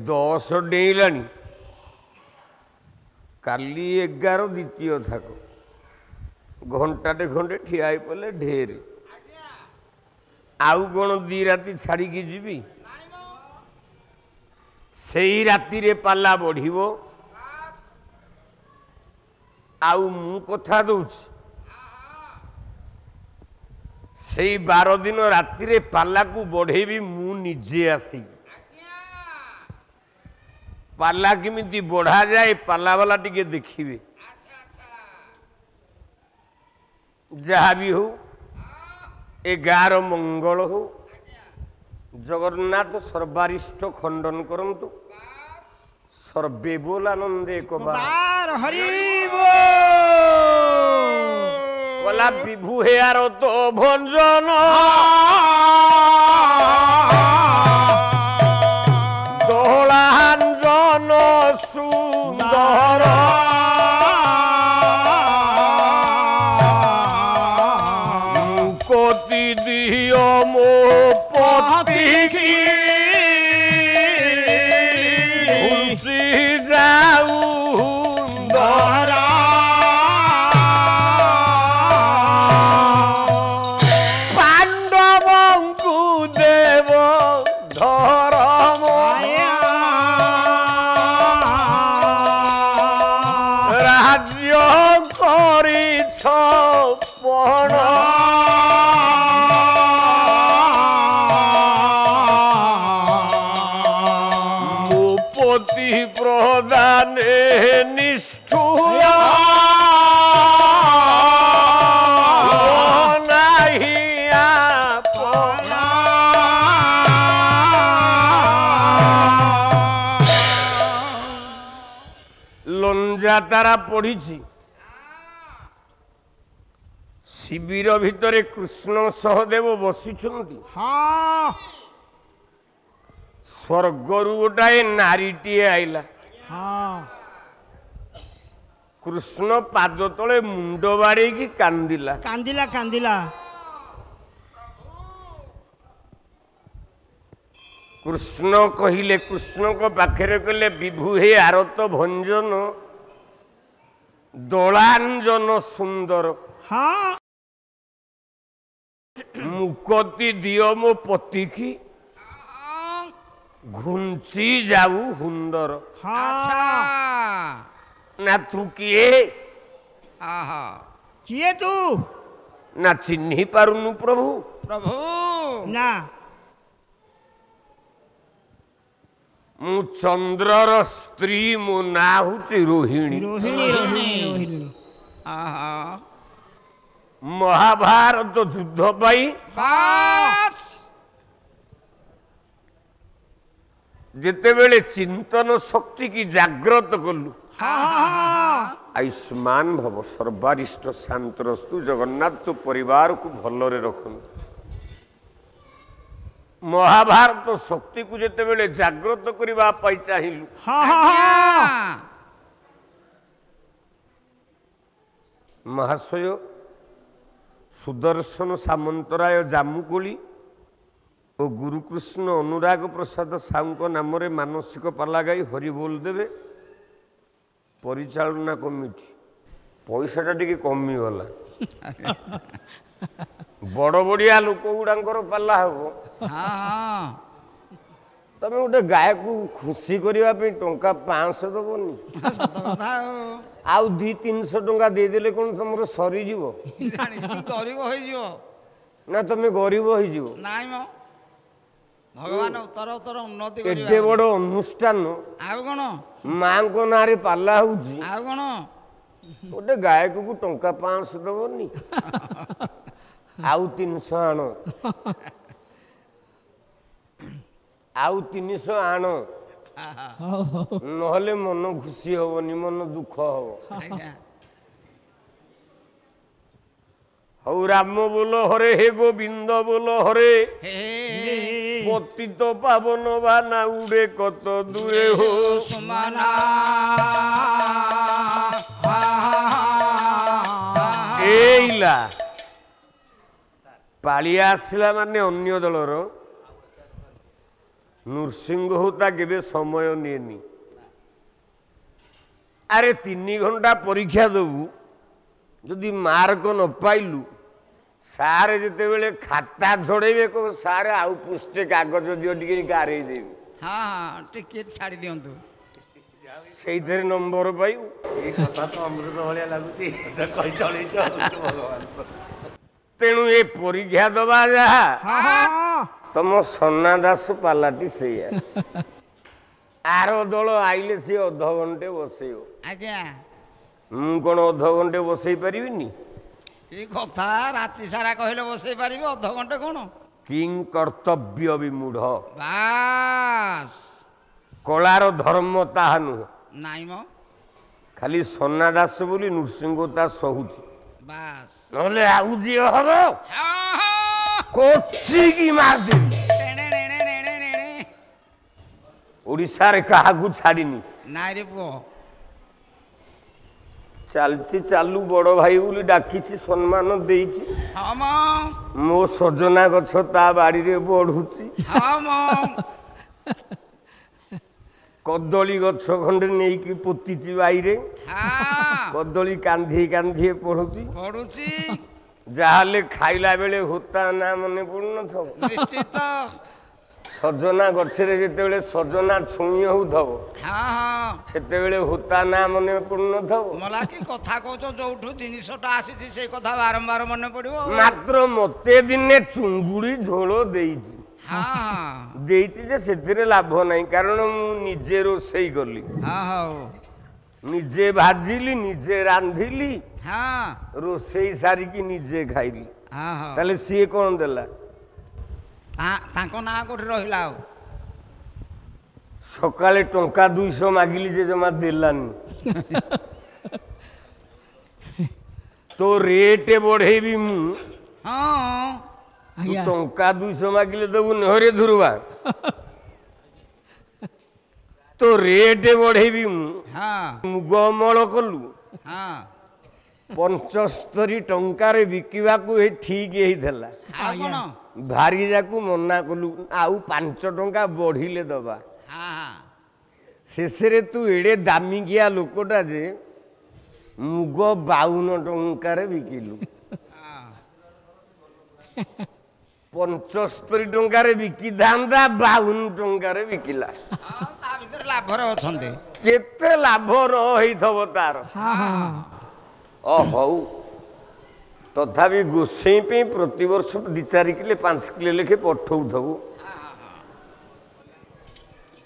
10 Delaney काली 11 द्वितीय थाक घंटाटे खंडे ठिया पड़े ढेर आउ कौन 2 राति छाड़ी जीवी से राति रे पाला बढ़िबो आउ मु कथा दउछि से 12 दिन राति रे पाला को बढ़ेबी मु निजे आसी पाला किमिति बढ़ा जाए पाला वाला टिके देखिए जहाँ भी हो ए गार मंगल हो जगन्नाथ सर्वारिष्ट खंडन करंतु सर्वे बोल आनंदे कबार हरि कला विभु हेयार तो भंजन दोहलांजन सुंदर कोति दियो मो पति की खुशी जाऊ दहरा पांडवंकु देव धर्म राज्य करिछ पण मुपति प्रदाने निष्ठुर नाही आपना लंजा तारा पड़ी शिविर भितर कृष्ण सहदेव बसिछन्ति हाँ स्वर्गरु गोटाए नारीटीए आइला हाँ कृष्ण पाद तले मुंड बाड़े की कांदिला कांदिला कांदिला कृष्ण कहिले कृष्ण को पाखरे कहले विभु हे आरत भंजन दोलांजन सुंदर हाँ मुकति दियो मो पति की घुंची जाऊ हुंदर हाँ ना तू किए किए तू ना चिन्ही पारुनु प्रभु प्रभु ना मु चंद्रर स्त्री मो ना होची रोहिणी रोहिणी रोहिणी रोहिणी महाभारत युद्ध पाई बास जितेबेले चिंतन शक्ति की जागृत कलु आयुष्मान भव सर्वारिष्ट शांतरस्तु जगन्नाथ तो परिवार को भलरे रखु महाभारत शक्ति को जितेबेले जागृत करबा पाई चाहिलु महाशय सुदर्शन सामंतराय जामुकोली और गुरुकृष्ण अनुराग प्रसाद साहू नाम रे मानसिक पाला गाई हरि बोल देवे परिचालना कमिटी पैसाटा टिके कमी गला बड़ बड़िया लोक गुड़ांकर पाला हम तमें गोटे गाय को खुशी करने टंका 500 दबनी आउ 200-300 टंका देदेले कौन तुम सरीज गरीब हो ना तुम गरीब हो भगवान उत्तर उत्तर उन्नति एते बड़ अनुष्ठान आउ कौन माँ को ना रे पाला होउची आउ कौन गोटे गायक को टंका 500 दबनी आउ 300 आण आउ 300 आण नहले मन खुशी हबनी मन दुख हब हौ राम बोलो हरे हे गोविंद बोलो हरे पतित पावन बाना उड़े कत दूरे हो सुमना एइला पालिया आसला माने अन्य दलर ନୃସିଂହ ତା କେବେ ସମୟ ନିଏନି। ଆରେ 3 ଘଣ୍ଟା ପରୀକ୍ଷା ଦେବୁ, ଯଦି ମାର୍କ ନ ପାଇଲୁ ସାର୍ ଯେତେବେଳେ ଖାତା ଛଡ଼େଇବେ କହିବ ସାର୍ ଆଉ ପୃଷ୍ଠେ କାଗଜ ଦିଅ ଟିକେ ଗାରେଇ ଦେବି। ହଁ ହଁ ଟିକେ ଛାଡ଼ି ଦିଅନ୍ତୁ। ସେଇଥିରେ ନମ୍ବର ପାଇବୁ। ଏଇ କଥା ତ ଅମୃତ ଭଳିଆ ଲାଗୁଛି କହି ଚଳେଇଛ ଭଗବାନ। ତେଣୁ ଏ ପରୀକ୍ଷା ଦବା ଯାହା ହଁ ତମ ସନା ଦାସ ପାଲାଟି ସେଇଆ। ଆର ଦଳ ଆଇଲେ ସିଏ ଅଧଘଣ୍ଟେ ବସେଇବ। ଆଜ୍ଞା ମୁଁ କ'ଣ ଅଧଘଣ୍ଟେ ବସେଇ ପାରିବିନି? କି କଥା ରାତି ସାରା କହିଲେ ବସେଇ ପାରିବେ, ଅଧଘଣ୍ଟେ କ'ଣ? କିଂ କର୍ତ୍ତବ୍ୟ ବିମୂଢ଼। ବାସ୍ କଳାର ଧର୍ମ ତାହା ନୁହଁ। ନାଇଁ ମ ଖାଲି ସନା ଦାସ ବୋଲି ନୃସିଂହ ତା ସହୁଛି, ବାସ୍ ନହେଲେ ଆଉ ଯିଏ ହବ ହଁ ହଁ କୋଚିକି ମାରିଦେବି। ଟେଣେ ଟେଣେ ଟେଣେ ଟେଣେ। ଓଡ଼ିଶାରେ କାହାକୁ ଛାଡ଼ିନି। ନାଇଁ ରେ ପୁଅ ଚାଲିଛି ଚାଲୁ, ବଡ଼ ଭାଇ ବୋଲି ଡାକିଛି, ସମ୍ମାନ ଦେଇଛି। ହଁ ମ ମୋ ସଜନା ଗଛ ତା ବାଡ଼ିରେ ବଢ଼ୁଛି। ହଁ ମ କଦଳୀ ଗଛ ଖଣ୍ଡେ ନେଇକି ପୋତିଛି ବାଇରେ, ହଁ କଦଳୀ କାନ୍ଧିଏ କାନ୍ଧିଏ ପଢୁଛି। ପଢୁଛି ଯାହାହେଲେ ଖାଇଲା ବେଳେ ହୋତା ନା ମନେ ପଡୁନଥିବ? ନିଶ୍ଚିତ। ସଜନା ଗଛରେ ଯେତେବେଳେ ସଜନା ଛୁଇଁ ହଉଥିବ ହଁ ହଁ ସେତେବେଳେ ହୋତା ନା ମନେ ପଡୁନଥିବ? ମଲା କି କଥା କହୁଛ, ଯୋଉଠୁ ଜିନିଷଟା ଆସିଛି ସେଇ କଥା ବାରମ୍ବାର ମନେ ପଡିବ। ମାତ୍ର ମତେ ଦିନେ ଚୁଙ୍ଗୁଡ଼ି ଝୋଳ ଦେଇଛି। ହଁ ଦେଇଛି ଯେ ସେଥିରେ ଲାଭ ନାହିଁ, କାରଣ ମୁଁ ନିଜେ ରୋଷେଇ କଲି, ହଁ ହଉ ନିଜେ ଭାଜିଲି, ନିଜେ ରାନ୍ଧିଲି, ହଁ ରୋଷେଇ ସାରିକି ନିଜେ ଖାଇଲି। ହଁ ହଉ ତାହେଲେ ସିଏ କ'ଣ ଦେଲା? ତାଙ୍କ ନାଁ କୋଉଠି ରହିଲା ଆଉ? ସକାଳେ ଟଙ୍କା 200 ମାଗିଲି ଯେ ଜମା ଦେଲାନି। ତୋ ରେଟ୍ ବଢେଇବି ମୁଁ, ହଁ ତୁ ଟଙ୍କା 200 ମାଗିଲେ ଦେବୁନି? ହରେ ଧ୍ରୁବା, ତୋ ରେଟ୍ ବଢେଇବି ମୁଁ। ହଁ ମୁଗ ଅମଳ କଲୁ, ହଁ 75 ଟଙ୍କାରେ ବିକିବାକୁ ଠିକ ହେଇଥିଲା। ଆଉ କ'ଣ? ଭାରିଯାକୁ ମନା କଲୁ, ଆଉ 5 ଟଙ୍କା ବଢିଲେ ଦବା। ହଁ ହଁ ଶେଷରେ ତୁ ଏଡେ ଦାମିକିଆ ଲୋକଟା ଯେ ମୁଗ 52 ଟଙ୍କାରେ ବିକିଲୁ। 75 ଟଙ୍କାରେ ବିକିଥାନ୍ତା, 52 ଟଙ୍କାରେ ବିକିଲା। ହଁ, ତା ଭିତରେ ଲାଭରେ ଅଛନ୍ତି। କେତେ ଲାଭ ହେଇଥିବ ତାର। ହଉ, ତଥାପି ଗୋସେଇଁ ପାଇଁ ପ୍ରତିବର୍ଷ 2-4 କିଲୋ 5 କିଲୋ ଲେଖେ ପଠଉଥବୁ।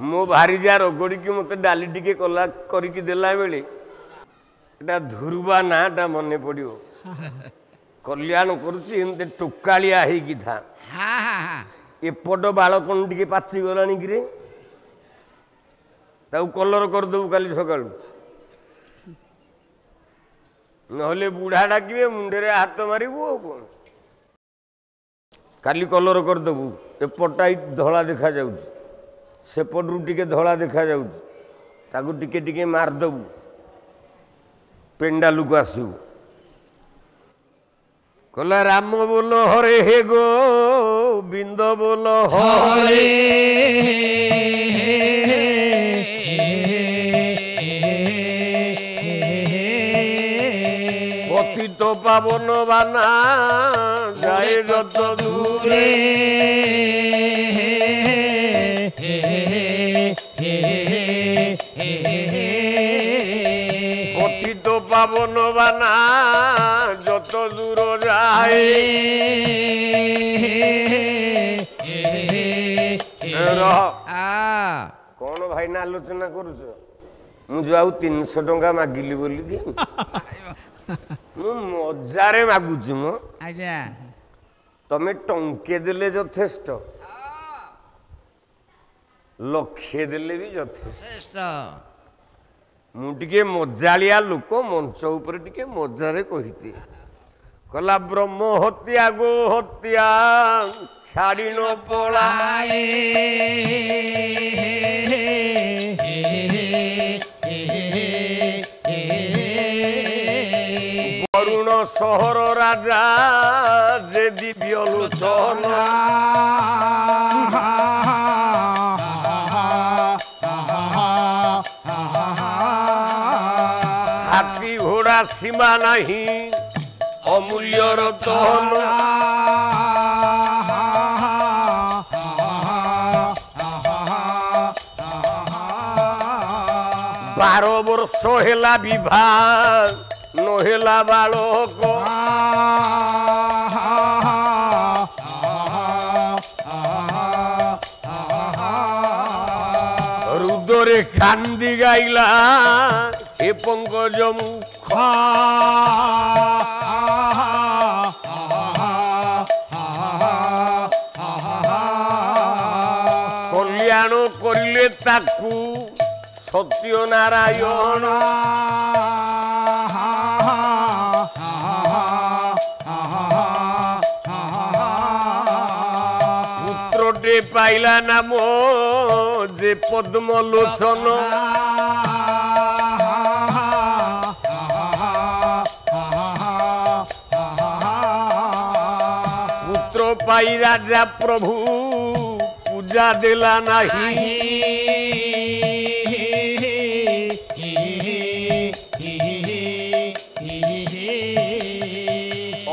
ମୋ ଭାରିଜା ରଗଡ଼ିକି ମୋତେ ଡାଲି ଟିକେ କଲା କରିକି ଦେଲା ବେଳେ ଏଟା ଧ୍ରୁବା ନାଁଟା ମନେ ପଡ଼ିବ। କଲ୍ୟାଣ କରୁଛି, ଏମିତି ଟୋକାଳିଆ ହେଇକି ଥା। ହଁ ହଁ ହଁ ଏପଟ ବାଳ କ'ଣ ଟିକେ ପାଚିଗଲାଣି କିରେ, ତାକୁ କଲର କରିଦେବୁ କାଲି ସକାଳୁ, ନହେଲେ ବୁଢ଼ା ଡାକିବେ, ମୁଣ୍ଡରେ ହାତ ମାରିବୁ। ଆଉ କ'ଣ, କାଲି କଲର କରିଦେବୁ। ଏପଟଟା ଧଳା ଦେଖାଯାଉଛି, ସେପଟରୁ ଟିକେ ଧଳା ଦେଖାଯାଉଛି, ତାକୁ ଟିକେ ଟିକେ ମାରିଦେବୁ, ପେଣ୍ଡାଲକୁ ଆସିବୁ। କହିଲା ରାମ ବୋଲ ହରେ ହେ ଗୋବିନ୍ଦ ବୋଲ ହରେ, পতিত পাবন বানা যায় যত দূরে, পতিত পাবন বানা যত দূর যায়। କ'ଣ ଭାଇନା ଆଲୋଚନା କରୁଛ? ମୁଁ ଯୋଉ ଆଉ 300 ଟଙ୍କା ମାଗିଲି ବୋଲିକି ମୁଁ ମଜାରେ ମାଗୁଛି ମ। ଆଜ୍ଞା ତମେ ଟଙ୍କେ ଦେଲେ ଯଥେଷ୍ଟ, ଲକ୍ଷେ ଦେଲେ ବି ଯଥେଷ୍ଟ। ମୁଁ ଟିକେ ମଜାଳିଆ ଲୋକ, ମଞ୍ଚ ଉପରେ ଟିକେ ମଜାରେ କହିଦିଏ। କହିଲା ବ୍ରହ୍ମ ହତ୍ୟା ଗୋ ହତ୍ୟା ଛାଡ଼ି ନ ପଳାଏ, ବରୁଣ ସହର ରାଜା ଯେ ଦିବ୍ୟ ଲୋଚନ, ହାତୀ ଘୋଡ଼ା ସୀମା ନାହିଁ ଅମୂଲ୍ୟ ରତନ ବାର ବର୍ଷ ହେଲା ବିବାହ ନହେଲା ବାଳକ ରୁଦରେ କାନ୍ଦି ଗାଇଲା ଏ ପଙ୍କଜ ମୁଖ କଲ୍ୟାଣ କରିଲେ ତାକୁ ସତ୍ୟନାରାୟଣ ପୁତ୍ରଟେ ପାଇଲା ନାମ ଯେ ପଦ୍ମଲୋଚନ ପୁତ୍ର ପାଇ ରାଜା ପ୍ରଭୁ ପୂଜା ଦେଲା ନାହିଁ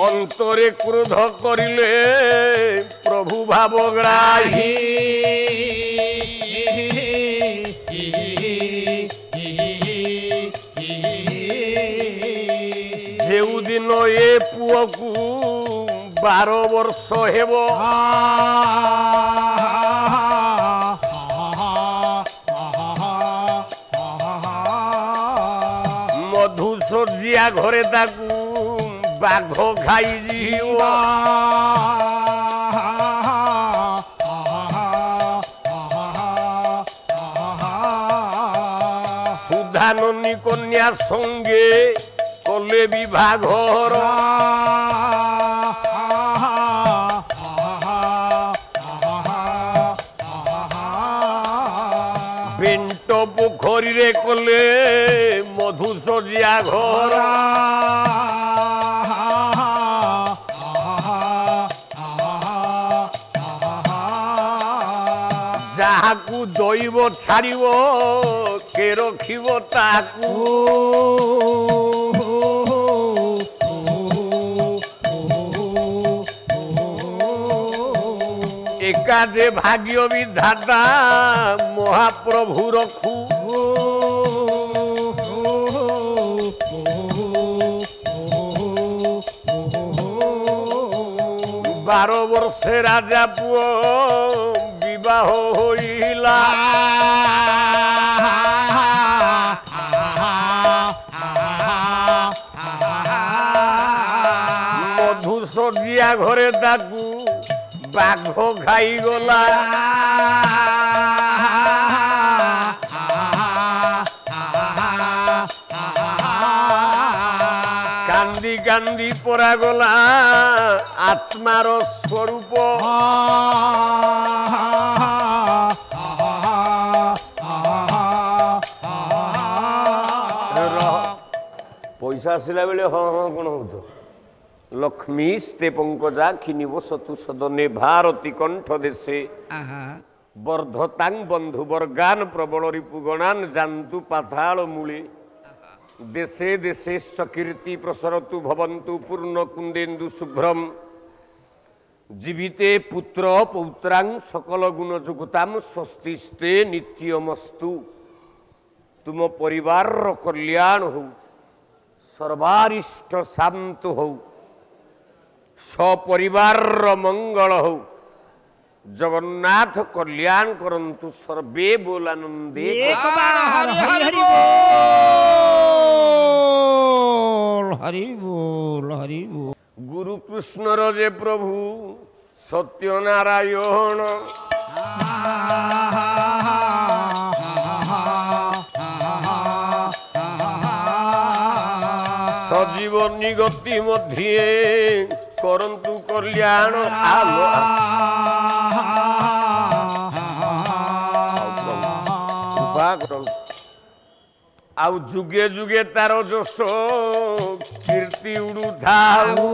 ଅନ୍ତରେ କ୍ରୋଧ କରିଲେ ପ୍ରଭୁ ଭାବଗ୍ରାହୀ ଯେଉଁଦିନ ଏ ପୁଅକୁ 12 ବର୍ଷ ହେବ ମଧୁଶଯ୍ୟା ଘରେ ତାକୁ ବାଘ ଖାଇଯିବ ସୁଧାନନୀ କନ୍ୟା ସଙ୍ଗେ କଲେ ବିଭାଘର ବେଣ୍ଟ ପୋଖରୀରେ କଲେ ମଧୁଶଯ୍ୟା ଘର ଯାହାକୁ ଦଇବ ଛାଡ଼ିବ କେ ରଖିବ ତାକୁ ଏକା ଯେ ଭାଗ୍ୟ ବିଧାତା ମହାପ୍ରଭୁ ରଖୁ 12 ବର୍ଷେ ରାଜା ପୁଅ ବିବାହ ହୋଇଲା ମଧୁଶଯ୍ୟା ଘରେ ତାକୁ ବାଘ ଖାଇଗଲା କାନ୍ଦି କାନ୍ଦି ପରାଗଲା ଆତ୍ମାର ସ୍ୱରୂପ ପଇସା ଆସିଲା ବେଳେ ହଁ ହଁ କଣ ହଉଛ ଲକ୍ଷ୍ମୀ ସ୍ତେ ପଙ୍କଜା ଖିନିବ ସତୁ ସଦନେ ଭାରତୀ କଣ୍ଠ ଦେଶେ ବର୍ଦ୍ଧତାଂ ବନ୍ଧୁ ବର୍ଗାନ ପ୍ରବଳ ରିପୁଗଣାନ ଜାନ୍ତୁ ପାତାଳ ମୂଳେ ଦେଶେ ଦେଶେଶ୍ଚ କୀର୍ତ୍ତି ପ୍ରସରତୁ ଭବନ୍ତୁ ପୂର୍ଣ୍ଣ କୁନ୍ଦେନ୍ଦୁ ଶୁଭ୍ରମ ଜୀବିତେ ପୁତ୍ର ପୌତ୍ରାଂ ସକଳ ଗୁଣ ଯୁକ୍ତାଂ ସ୍ୱସ୍ତିସ୍ତେ ନିତ୍ୟମସ୍ତୁ ତୁମ ପରିବାରର କଲ୍ୟାଣ ହଉ ସର୍ବାରିଷ୍ଟ ଶାନ୍ତ ହଉ ସପରିବାରର ମଙ୍ଗଳ ହଉ ଜଗନ୍ନାଥ କଲ୍ୟାଣ କରନ୍ତୁ ସର୍ବେ ବୋଲାନନ୍ଦେ ହରି ବୋଲ ହରି ବୋଲ ଗୁରୁ କୃଷ୍ଣର ଯେ ପ୍ରଭୁ ସତ୍ୟନାରାୟଣ ସଜୀବନୀ ଗତି ମଧ୍ୟେ କରନ୍ତୁ କଲ୍ୟାଣ ଆଉ ଯୁଗେ ଯୁଗେ ତାର ଯଶ କୀର୍ତ୍ତି ଉଡୁଥାଉ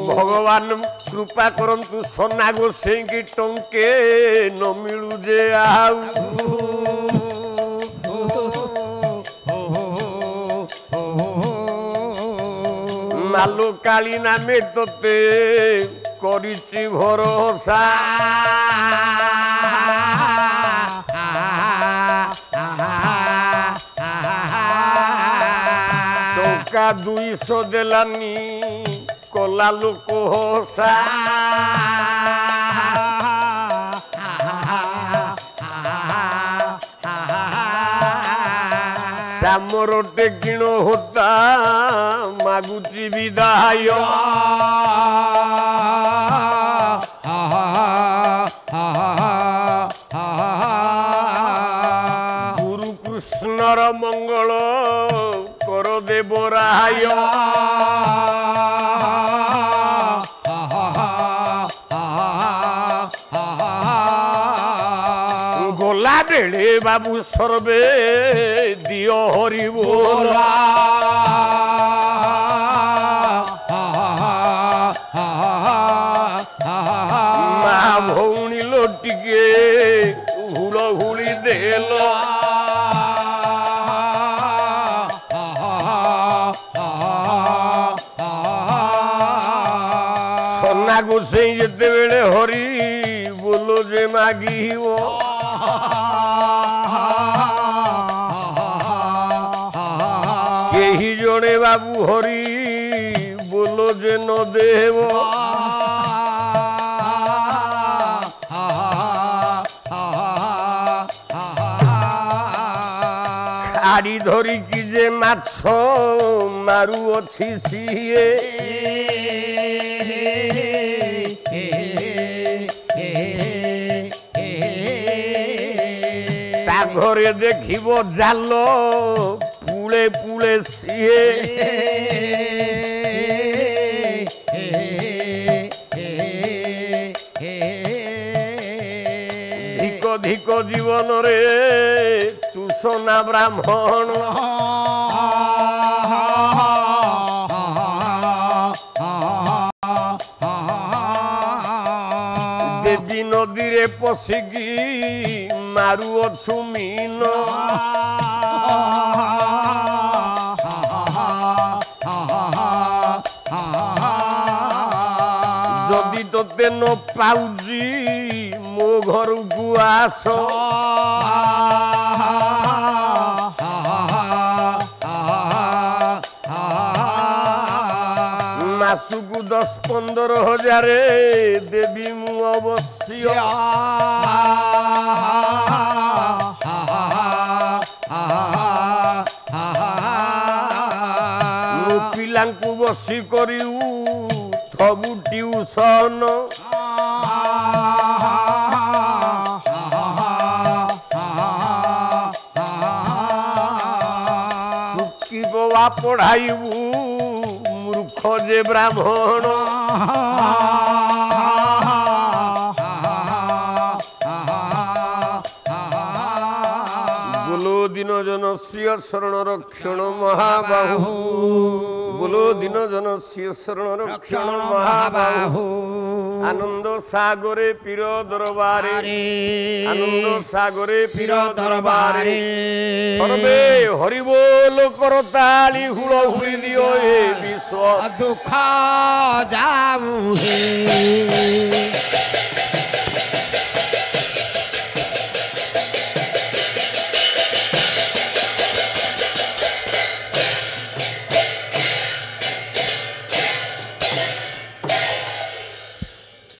ଭଗବାନ कृपा करंतु सोना गोसेई की टंके न मिलू जे आउ नालो काली नामे तोते करिछि भरोसा टंका 200 देलानी कला लोक हसा चामर टेकिण होता मागुची विदाय गुरु कृष्णर मंगल कर देवराय गोला बेले बाबू सर्वे दियो हरि बोला माँ भौणी लोटिके हुलहुली देल सोना गोसेई जेते बेले हरि बोलो जे मागिव केही जणे बाबू हरि बोलो जे न देव खाड़ी धरी कि जे माछ मारू अछि सिए ता घरे देखिब जाल पुले पुले सिए धिक धिक जीवन रे तू सोना ब्राह्मण देवी नदी रे पशिकी मारू अछु मीन जदि तोते न पाउजी मो घर को आस मासुकू 10-15 हजार देवी मु अवश्य मु पिलांकु बसी करिउ थबु ट्यूशन सुखीबा पढ़ाइबू मूर्ख जे ब्राह्मण बोलो दिन जनस्य शरण रक्षण महाबाहु बोलो दिन जनस्य शरण रक्षण महाबाहु आनंद सागरे पीर दरबारे आनंद सागरे पीर दरबारे सर्वे हरि बोल करताली हुल हुली दियो ए विश्व दुख जाऊ हे